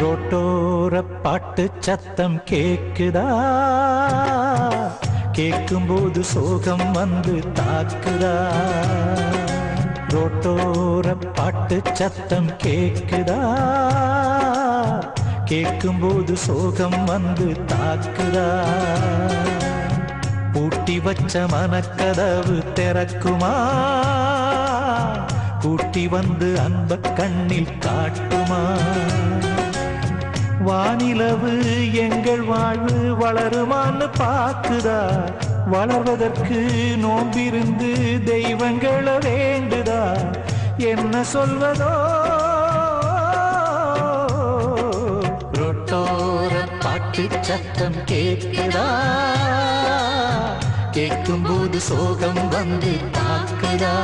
ரோட்டோர பாட்டு சத்தம் கேக்குதா, கேட்கும்போது சோகம் வந்து தாக்குதா. ரோட்டோர பாட்டு சத்தம் கேக்குதா, கேட்கும்போது சோகம் வந்து தாக்குதா. பூட்டி வச்ச மனக்கதவு திறக்குமா, கூட்டி வந்து அன்ப கண்ணில் காட்டுமா. வானிலவு எங்கள் வாழ்வு வளருமான்னு பாக்குதா, வளர்வதற்கு நோம்பிருந்து தெய்வங்களை வேண்டுதா. என்ன சொல்வதோ ரோட்டோர பாட்டு சத்தம் கேட்குதா, கேட்கும்போது சோகம் வந்து தாக்குதா.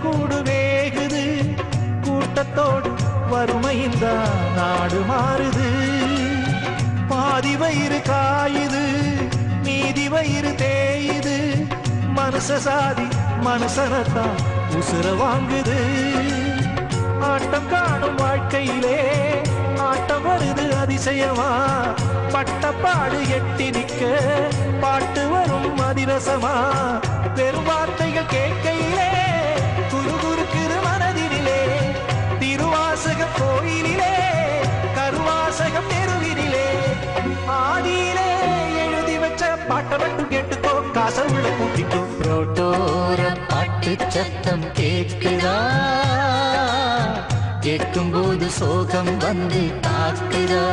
கூடு வேகுது, கூட்டத்தோடு வறுமையில்தான் நாடு மாறுது. பாதி வயிறு காயுது, மீதி வயிறு தேயுது. மனுஷ சாதி மனுஷனத்தான் உசுர வாங்குது. ஆட்டம் காணும் வாழ்க்கையிலே ஆட்டம் வருது அதிசயமா. பட்டப்பாடு எட்டி நிற்க பாட்டு வரும் அதிரசமா. வெறும் வார்த்தைகள் கேட்கையிலே குறுகுறுக்கிற மனதினிலே. திருவாசகம் கோயிலிலே கருவாசகம் தெருவினிலே. ஆதியிலே எழுதி வச்ச பாட்டை மட்டும் கேட்டுக்கோ, காசை உள்ள கூட்டிக்கோ. ரோட்டோர பாட்டு சத்தம் கேட்குதா, கேட்கும்போது சோகம் வந்து தாக்குதா.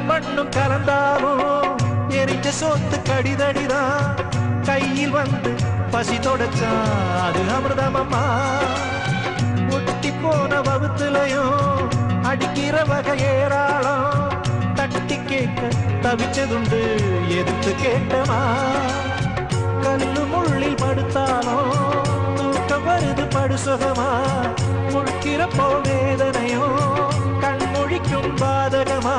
மண்ணும் கலந்தாலும் எரிஞ்ச சோத்து கடிதடிதான். கையில் வந்து பசி தொடச்சான் அது அமிர்தமம்மா. ஒட்டி போன வகுத்துலையும் அடிக்கிற வகை ஏராளம். தட்டி கேட்க தவிச்சதுண்டு எதிர்த்து கேட்டமா. கல்லு முள்ளில் படுத்தாலும் தூக்கம் வருது படுசுகமா. முழ்கிற போ வேதனையும் கண்மொழிக்கும் பாதகமா.